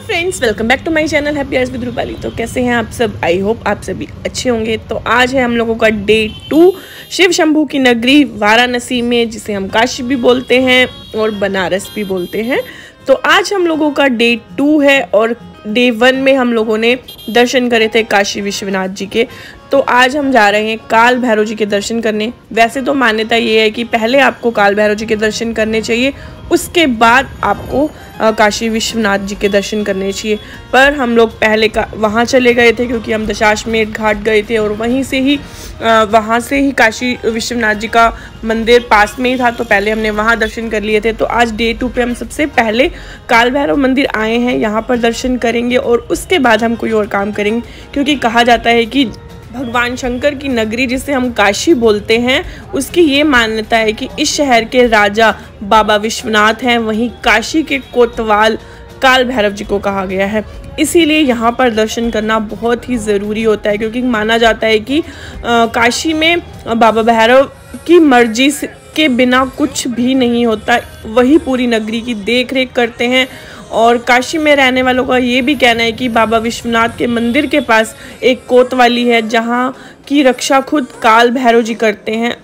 Friends, welcome back to my channel happy hours with Rupali. तो कैसे हैं आप सब? आई होप आप सभी अच्छे होंगे। तो आज है हम लोगों का डे 2 शिव शंभू की नगरी वाराणसी में, जिसे हम काशी भी बोलते हैं और बनारस भी बोलते हैं। तो आज हम लोगों का डे 2 है और डे 1 में हम लोगों ने दर्शन करे थे काशी विश्वनाथ जी के। तो आज हम जा रहे हैं काल भैरव जी के दर्शन करने। वैसे तो मान्यता ये है कि पहले आपको काल भैरव जी के दर्शन करने चाहिए, उसके बाद आपको काशी विश्वनाथ जी के दर्शन करने चाहिए। पर हम लोग पहले वहाँ चले गए थे क्योंकि हम दशाश्वमेध घाट गए थे और वहाँ से ही काशी विश्वनाथ जी का मंदिर पास में ही था। तो पहले हमने वहाँ दर्शन कर लिए थे। तो आज डे 2 पे हम सबसे पहले काल भैरव मंदिर आए हैं, यहाँ पर दर्शन करेंगे और उसके बाद हम कोई और काम करेंगे। क्योंकि कहा जाता है कि भगवान शंकर की नगरी, जिसे हम काशी बोलते हैं, उसकी ये मान्यता है कि इस शहर के राजा बाबा विश्वनाथ हैं, वहीं काशी के कोतवाल काल भैरव जी को कहा गया है। इसीलिए यहाँ पर दर्शन करना बहुत ही ज़रूरी होता है, क्योंकि माना जाता है कि काशी में बाबा भैरव की मर्जी के बिना कुछ भी नहीं होता। वही पूरी नगरी की देख रेख करते हैं। और काशी में रहने वालों का ये भी कहना है कि बाबा विश्वनाथ के मंदिर के पास एक कोतवाली है, जहाँ की रक्षा खुद काल भैरव जी करते हैं।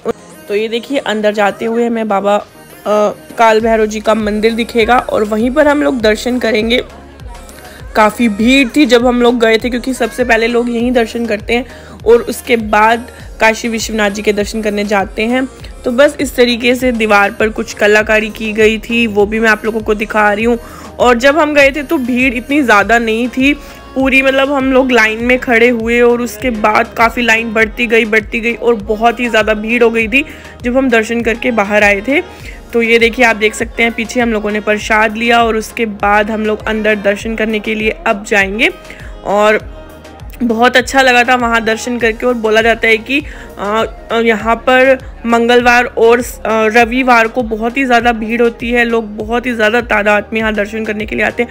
तो ये देखिए, अंदर जाते हुए हमें बाबा काल भैरव जी का मंदिर दिखेगा और वहीं पर हम लोग दर्शन करेंगे। काफ़ी भीड़ थी जब हम लोग गए थे, क्योंकि सबसे पहले लोग यहीं दर्शन करते हैं और उसके बाद काशी विश्वनाथ जी के दर्शन करने जाते हैं। तो बस इस तरीके से दीवार पर कुछ कलाकारी की गई थी, वो भी मैं आप लोगों को दिखा रही हूँ। और जब हम गए थे तो भीड़ इतनी ज़्यादा नहीं थी पूरी, मतलब हम लोग लाइन में खड़े हुए और उसके बाद काफ़ी लाइन बढ़ती गई और बहुत ही ज़्यादा भीड़ हो गई थी जब हम दर्शन करके बाहर आए थे। तो ये देखिए, आप देख सकते हैं पीछे हम लोगों ने प्रसाद लिया और उसके बाद हम लोग अंदर दर्शन करने के लिए अब जाएंगे। और बहुत अच्छा लगा था वहाँ दर्शन करके। और बोला जाता है कि यहाँ पर मंगलवार और रविवार को बहुत ही ज़्यादा भीड़ होती है। लोग बहुत ही ज़्यादा तादाद में यहाँ दर्शन करने के लिए आते हैं।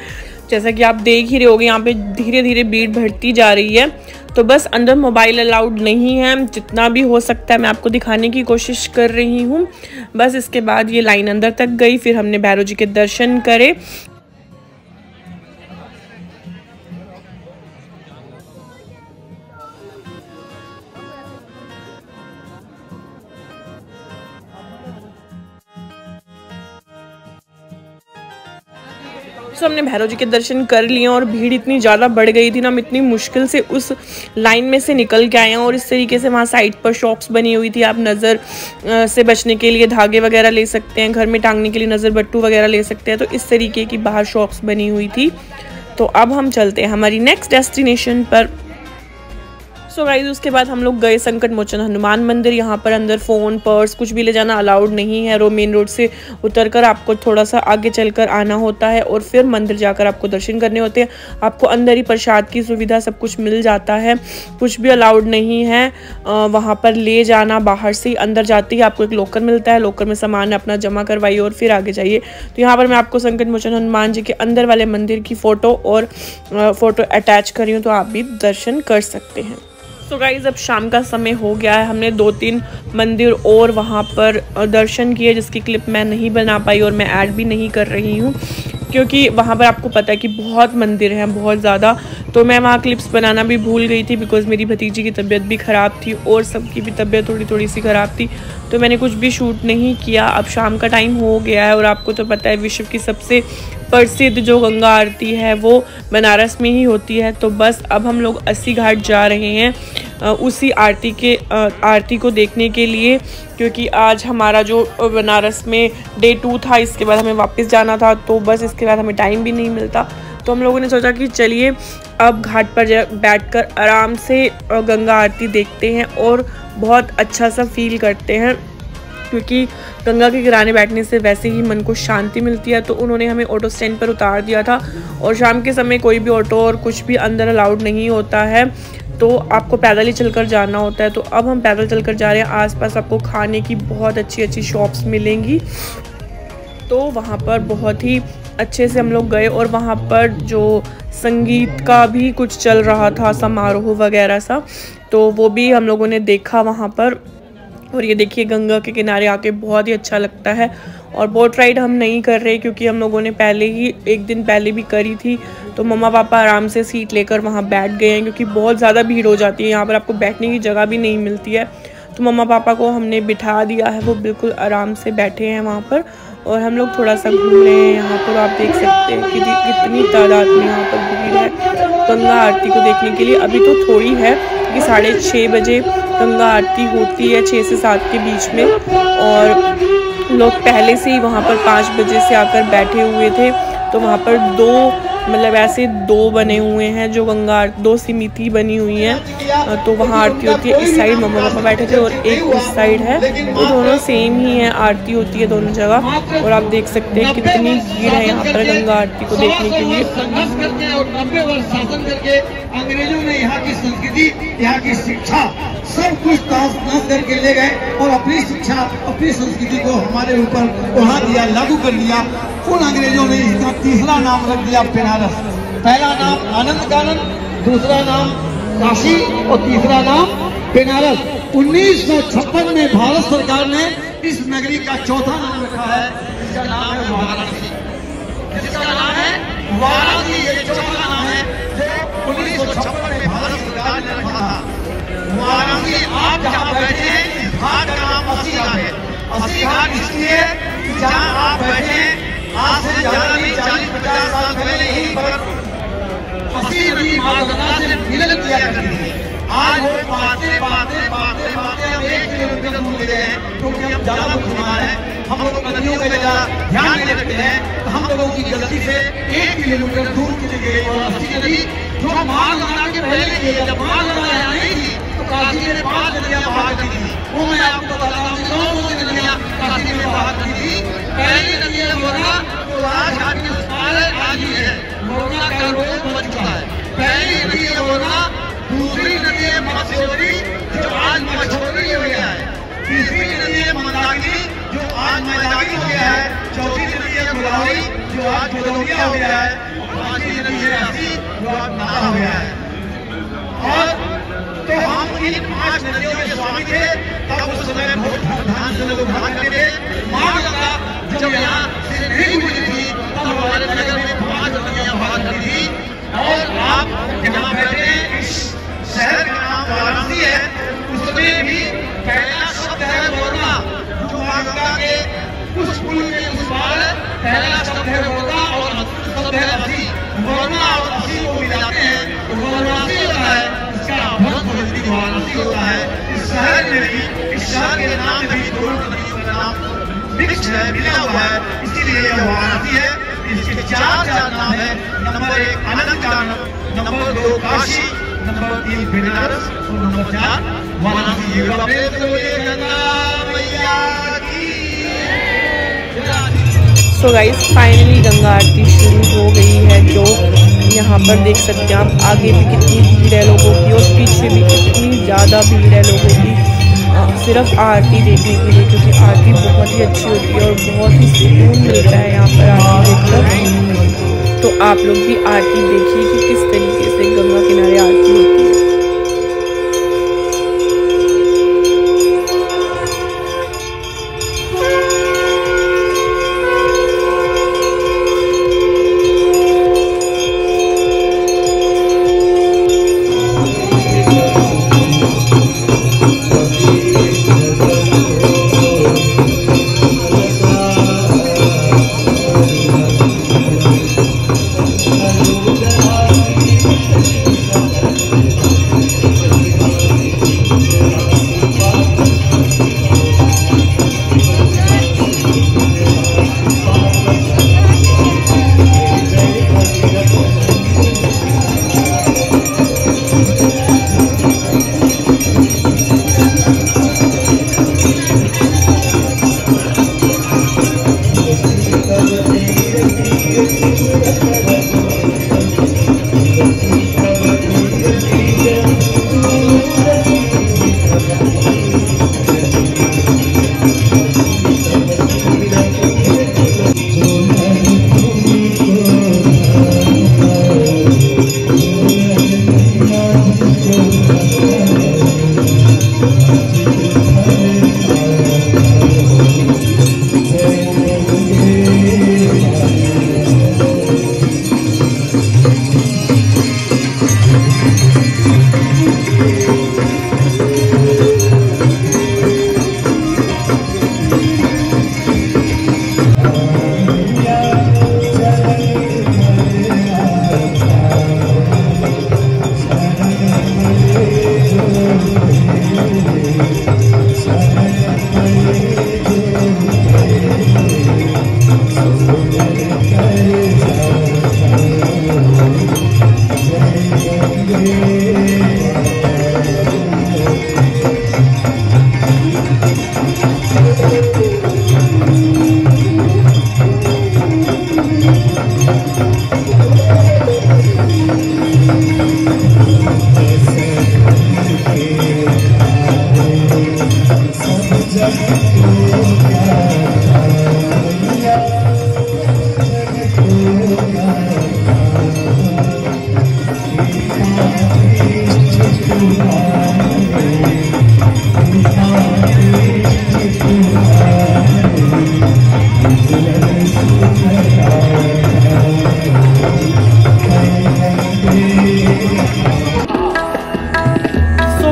जैसा कि आप देख ही रहे होगे, यहाँ पे धीरे धीरे भीड़ बढ़ती जा रही है। तो बस अंदर मोबाइल अलाउड नहीं है, जितना भी हो सकता है मैं आपको दिखाने की कोशिश कर रही हूँ। बस इसके बाद ये लाइन अंदर तक गई, फिर हमने भैरव जी के दर्शन करे। तो हमने भैरव जी के दर्शन कर लिए और भीड़ इतनी ज़्यादा बढ़ गई थी ना, हम इतनी मुश्किल से उस लाइन में से निकल के आए हैं। और इस तरीके से वहाँ साइड पर शॉप्स बनी हुई थी, आप नज़र से बचने के लिए धागे वगैरह ले सकते हैं, घर में टांगने के लिए नज़र बट्टू वगैरह ले सकते हैं। तो इस तरीके की बाहर शॉप्स बनी हुई थी। तो अब हम चलते हैं हमारी नेक्स्ट डेस्टिनेशन पर। सो गाइस, उसके बाद हम लोग गए संकट मोचन हनुमान मंदिर। यहाँ पर अंदर फ़ोन पर्स कुछ भी ले जाना अलाउड नहीं है। मेन रोड से उतरकर आपको थोड़ा सा आगे चलकर आना होता है और फिर मंदिर जाकर आपको दर्शन करने होते हैं। आपको अंदर ही प्रसाद की सुविधा सब कुछ मिल जाता है, कुछ भी अलाउड नहीं है वहाँ पर ले जाना। बाहर से ही अंदर जाते ही आपको एक लॉकर मिलता है, लॉकर में सामान अपना जमा करवाइए और फिर आगे जाइए। तो यहाँ पर मैं आपको संकट मोचन हनुमान जी के अंदर वाले मंदिर की फ़ोटो अटैच कर रही हूँ, तो आप भी दर्शन कर सकते हैं। तो गाइज़, अब शाम का समय हो गया है। हमने 2-3 मंदिर और वहाँ पर दर्शन किए, जिसकी क्लिप मैं नहीं बना पाई और मैं ऐड भी नहीं कर रही हूँ, क्योंकि वहाँ पर आपको पता है कि बहुत मंदिर हैं, बहुत ज़्यादा। तो मैं वहाँ क्लिप्स बनाना भी भूल गई थी, बिकॉज़ मेरी भतीजी की तबीयत भी ख़राब थी और सबकी भी तबीयत थोड़ी सी ख़राब थी। तो मैंने कुछ भी शूट नहीं किया। अब शाम का टाइम हो गया है और आपको तो पता है विश्व की सबसे प्रसिद्ध जो गंगा आरती है वो बनारस में ही होती है। तो बस अब हम लोग 80 घाट जा रहे हैं उसी आरती को देखने के लिए, क्योंकि आज हमारा जो बनारस में डे 2 था, इसके बाद हमें वापस जाना था। तो बस इसके बाद हमें टाइम भी नहीं मिलता। तो हम लोगों ने सोचा कि चलिए अब घाट पर बैठकर आराम से गंगा आरती देखते हैं और बहुत अच्छा सा फील करते हैं, क्योंकि गंगा के किनारे बैठने से वैसे ही मन को शांति मिलती है। तो उन्होंने हमें ऑटो स्टैंड पर उतार दिया था और शाम के समय कोई भी ऑटो और कुछ भी अंदर अलाउड नहीं होता है, तो आपको पैदल ही चलकर जाना होता है। तो अब हम पैदल चलकर जा रहे हैं। आसपास आपको खाने की बहुत अच्छी शॉप्स मिलेंगी। तो वहाँ पर बहुत ही अच्छे से हम लोग गए और वहाँ पर जो संगीत का भी कुछ चल रहा था, समारोह वगैरह सा, तो वो भी हम लोगों ने देखा वहाँ पर। और ये देखिए, गंगा के किनारे आके बहुत ही अच्छा लगता है। और बोट राइड हम नहीं कर रहे क्योंकि हम लोगों ने पहले ही एक दिन पहले भी करी थी, तो मम्मा पापा आराम से सीट लेकर वहाँ बैठ गए हैं क्योंकि बहुत ज़्यादा भीड़ हो जाती है यहाँ पर, आपको बैठने की जगह भी नहीं मिलती है। तो मम्मा पापा को हमने बिठा दिया है, वो बिल्कुल आराम से बैठे हैं वहाँ पर और हम लोग थोड़ा सा घूम रहे हैं यहाँ पर। आप देख सकते हैं कि कितनी तादाद में यहाँ पर भीड़ है गंगा आरती को देखने के लिए। अभी तो थोड़ी है कि 6:30 बजे गंगा आरती होती है, 6 से 7 के बीच में, और लोग पहले से ही वहाँ पर 5 बजे से आकर बैठे हुए थे। तो वहाँ पर ऐसे दो बने हुए हैं जो गंगा 2 समिति बनी हुई है, तो वहाँ आरती होती है। इस साइड मम्मा पापा बैठे थे और एक उस साइड है, वो दोनों सेम ही है, आरती होती है दोनों जगह। और आप देख सकते हैं कितनी भीड़ है यहाँ पर गंगा आरती को देखने के लिए। संघर्ष करके और 90 वर्ष शासन करके अंग्रेजों ने यहाँ की संस्कृति, यहाँ की शिक्षा सब कुछ तहस करके ले गए और अपनी शिक्षा, अपनी संस्कृति को हमारे ऊपर उड़ा दिया, लागू कर दिया। उन अंग्रेजों ने इसका तीसरा नाम रख दिया बनारस। पहला नाम आनंद कानन, दूसरा नाम काशी और तीसरा नाम बनारस। 1956 में भारत सरकार ने इस नगरी का चौथा नाम रखा है, जिसका नाम है वाराणसी। जिसका नाम है वाराणसी, ये चौथा नाम है जो 1956 में भारत सरकार ने रखा था। वाराणसी आप जहाँ बैठे हैं, इस घाट का नाम अस्सी घाट है। अस्सी घाट इसलिए जहाँ आप बैठे आज से ज्यादा नहीं 40-50 साल पहले यहीं पर अस्सी नदी माँ गंगा से मिलन किया करती थी। आज वो बातें हम 1 किलोमीटर दूर ले गए हैं क्योंकि हम ज्यादा बुद्धिमान हैं, हम लोग नदियों पे ज्यादा ध्यान नहीं रखते हैं। तो हम लोगों की गलती से 1 किलोमीटर दूर चली गई और अस्सी नदी जो माँ गंगा के पहले की है, जब माँ गंगा यहाँ नहीं थी तो काशी में 5 नदियाँ बहा करती थी। वो मैं आपको बताता हूँ कि 9 नदियाँ काशी में बहा करती थी। पहली नदी है मोरना, जो राजघाट के उस पार है, आज ही है मोरना का रोड बन चुका है। पहली नदी है मोरना, दूसरी नदी है मत्स्योरी जो आज मछोरी हो गया है, तीसरी नदी है मंदाकिनी जो आज मैदानी हो गया है, चौथी नदी है गोदावरी जो आज गोदौलिया हो गया है, पांचवी नदी है राशि जो आज नाला हो गया है। और तो हम इन 5 नदियों के स्वामी थे, तब उस समय बहुत ध्यान से लोग ध्यान करते थे। माँ गंगा जब यहाँ से नहीं गुजरी थी तब हमारे नगर में 5 नदियाँ बहा करती थी। और आप जहाँ बैठे हैं, इस शहर का नाम वाराणसी है, उसमें भी पहला शब्द है मोरना, जो माँ गंगा के उस पुल के उस पार पहला शब्द है मोरना और शब्द है अस्सी। मोरना और अस्सी को मिलाते हैं तो वाराणसी होता है, इसका वाराणसी होता है। इस शहर में भी, इस शहर के नाम में भी दोनों नदियों का नाम मिक्स है, मिला हुआ है, इसीलिए यह वाराणसी है। इसके 4 नाम है। नंबर 1 आनंद कानन, नंबर 2 काशी, नंबर 3 बनारस और नंबर 4 वाराणसी। गंगा मैया की। सो गाइस फाइनली गंगा आरती शुरू हो गई है, जो यहाँ पर देख सकते हैं आप। आगे भी कितनी भीड़ है लोगों की और पीछे भी कितनी ज़्यादा भीड़ है लोगों की, सिर्फ आरती देखने के लिए, क्योंकि आरती बहुत ही अच्छी होती है और बहुत ही सुकून मिलता है यहाँ पर आरती देखकर। तो आप लोग भी आरती देखिए कि किस तरीके से गंगा किनारे आरती होती है।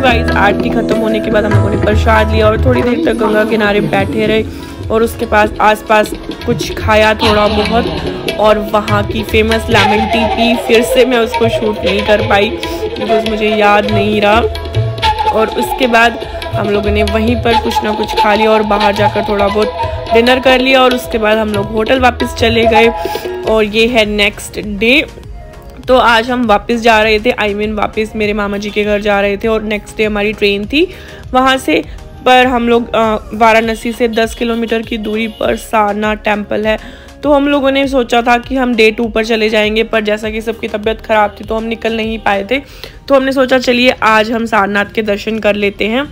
गाइस आरती खत्म होने के बाद हम लोगों ने प्रसाद लिया और थोड़ी देर तक गंगा किनारे बैठे रहे और उसके पास आसपास कुछ खाया थोड़ा बहुत और वहाँ की फेमस लेमन टी पी। फिर से मैं उसको शूट नहीं कर पाई बिकॉज मुझे याद नहीं रहा। और उसके बाद हम लोगों ने वहीं पर कुछ ना कुछ खा लिया और बाहर जाकर थोड़ा बहुत डिनर कर लिया और उसके बाद हम लोग होटल वापस चले गए। और ये है नेक्स्ट डे। तो आज हम वापस जा रहे थे, वापस मेरे मामा जी के घर जा रहे थे और नेक्स्ट डे हमारी ट्रेन थी वहाँ से। पर हम लोग वाराणसी से 10 किलोमीटर की दूरी पर सारनाथ टेम्पल है, तो हम लोगों ने सोचा था कि हम डे 2 पर चले जाएंगे, पर जैसा कि सबकी तबीयत ख़राब थी तो हम निकल नहीं पाए थे। तो हमने सोचा चलिए आज हम सारनाथ के दर्शन कर लेते हैं।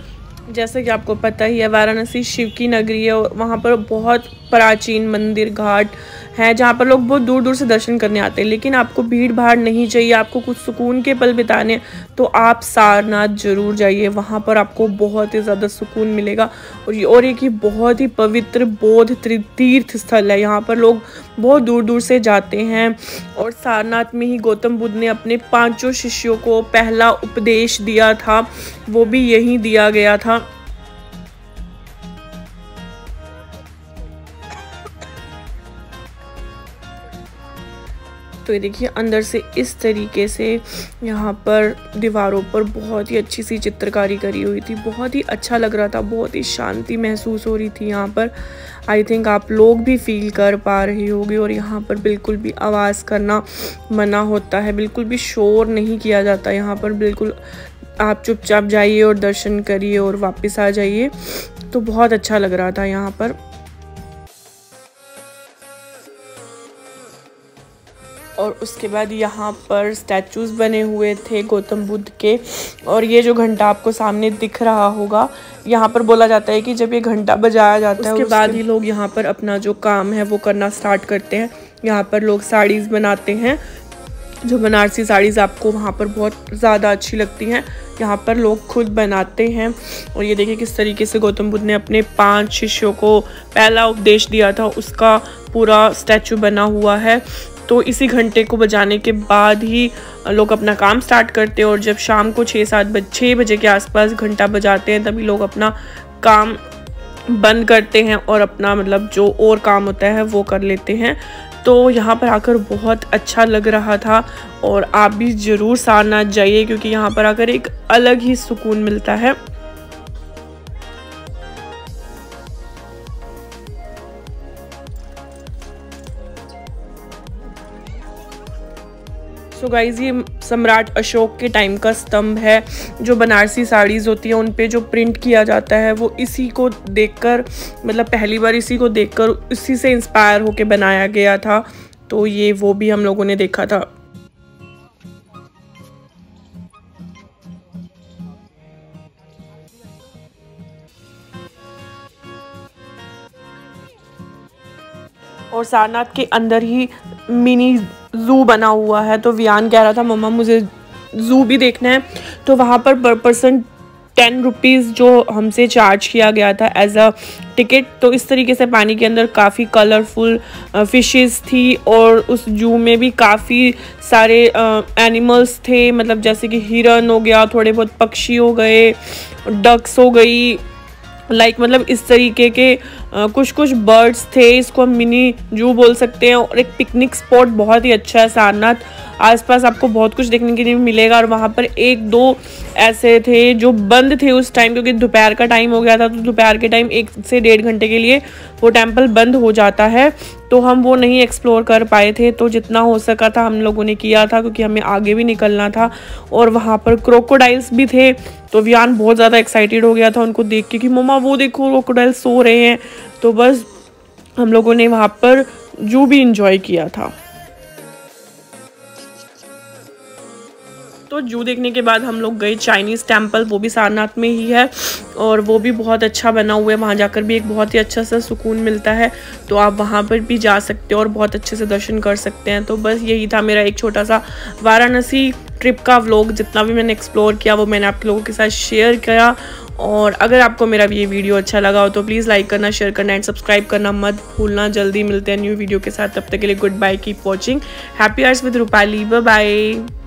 जैसे कि आपको पता ही है वाराणसी शिव की नगरी है और वहाँ पर बहुत प्राचीन मंदिर घाट हैं जहाँ पर लोग बहुत दूर दूर से दर्शन करने आते हैं। लेकिन आपको भीड़ भाड़ नहीं चाहिए, आपको कुछ सुकून के पल बिताने तो आप सारनाथ ज़रूर जाइए। वहाँ पर आपको बहुत ही ज़्यादा सुकून मिलेगा। और एक ही बहुत ही पवित्र बौद्ध तीर्थ स्थल है, यहाँ पर लोग बहुत दूर दूर से जाते हैं। और सारनाथ में ही गौतम बुद्ध ने अपने 5 शिष्यों को पहला उपदेश दिया था, वो भी यहीं दिया गया था। तो ये देखिए अंदर से इस तरीके से यहाँ पर दीवारों पर बहुत ही अच्छी सी चित्रकारी करी हुई थी, बहुत ही अच्छा लग रहा था, बहुत ही शांति महसूस हो रही थी यहाँ पर। आई थिंक आप लोग भी फील कर पा रही होगी। और यहाँ पर बिल्कुल भी आवाज़ करना मना होता है, बिल्कुल भी शोर नहीं किया जाता यहाँ पर। बिल्कुल आप चुपचाप जाइए और दर्शन करिए और वापस आ जाइए। तो बहुत अच्छा लग रहा था यहाँ पर। और उसके बाद यहाँ पर स्टैचूज़ बने हुए थे गौतम बुद्ध के। और ये जो घंटा आपको सामने दिख रहा होगा, यहाँ पर बोला जाता है कि जब ये घंटा बजाया जाता है उसके बाद ही लोग यहाँ पर अपना जो काम है वो करना स्टार्ट करते हैं। यहाँ पर लोग साड़ीज़ बनाते हैं, जो बनारसी साड़ीज़ आपको वहाँ पर बहुत ज़्यादा अच्छी लगती हैं, यहाँ पर लोग खुद बनाते हैं। और ये देखिए किस तरीके से गौतम बुद्ध ने अपने 5 शिष्यों को पहला उपदेश दिया था, उसका पूरा स्टैचू बना हुआ है। तो इसी घंटे को बजाने के बाद ही लोग अपना काम स्टार्ट करते हैं। और जब शाम को 6 बजे के आसपास घंटा बजाते हैं तभी लोग अपना काम बंद करते हैं और अपना मतलब जो और काम होता है वो कर लेते हैं। तो यहाँ पर आकर बहुत अच्छा लग रहा था और आप भी ज़रूर सारनाथ जाइए क्योंकि यहाँ पर आकर एक अलग ही सुकून मिलता है। सो गाइज ये सम्राट अशोक के टाइम का स्तंभ है। जो बनारसी साड़ीज़ होती हैं उन पे जो प्रिंट किया जाता है वो इसी को देखकर, मतलब पहली बार इसी को देखकर इसी से इंस्पायर होके बनाया गया था। तो ये वो भी हम लोगों ने देखा था। और सारनाथ के अंदर ही मिनी ज़ू बना हुआ है। तो वियान कह रहा था मम्मा मुझे ज़ू भी देखना है। तो वहाँ पर पर्सन 10 रुपीज़ जो हमसे चार्ज किया गया था एज अ टिकट। तो इस तरीके से पानी के अंदर काफ़ी कलरफुल फिशेस थी और उस जू में भी काफ़ी सारे एनिमल्स थे, मतलब जैसे कि हिरन हो गया, थोड़े बहुत पक्षी हो गए, डक्स हो गई, मतलब इस तरीके के कुछ बर्ड्स थे। इसको हम मिनी जू बोल सकते हैं। और एक पिकनिक स्पॉट बहुत ही अच्छा है सारनाथ, आसपास आपको बहुत कुछ देखने के लिए मिलेगा। और वहाँ पर 1-2 ऐसे थे जो बंद थे उस टाइम, क्योंकि दोपहर का टाइम हो गया था। तो दोपहर के टाइम 1 से 1.5 घंटे के लिए वो टेम्पल बंद हो जाता है, तो हम वो नहीं एक्सप्लोर कर पाए थे। तो जितना हो सका था हम लोगों ने किया था, क्योंकि हमें आगे भी निकलना था। और वहाँ पर क्रोकोडाइल्स भी थे, तो वियान बहुत ज़्यादा एक्साइटेड हो गया था उनको देख के कि मम्मा वो देखो क्रोकोडाइल्स सो रहे हैं। तो बस हम लोगों ने वहाँ पर जू भी इंजॉय किया था। तो जू देखने के बाद हम लोग गए चाइनीज़ टेम्पल, वो भी सारनाथ में ही है और वो भी बहुत अच्छा बना हुआ है। वहाँ जाकर भी एक बहुत ही अच्छा सा सुकून मिलता है, तो आप वहाँ पर भी जा सकते हो और बहुत अच्छे से दर्शन कर सकते हैं। तो बस यही था मेरा एक छोटा सा वाराणसी ट्रिप का व्लॉग। जितना भी मैंने एक्सप्लोर किया वो मैंने आप लोगों के साथ शेयर किया। और अगर आपको मेरा ये वीडियो अच्छा लगा हो तो प्लीज़ लाइक करना, शेयर करना एंड सब्सक्राइब करना मत भूलना। जल्दी मिलते हैं न्यू वीडियो के साथ, तब तक के लिए good bye, keep watching happy hours with Rupali, bye bye.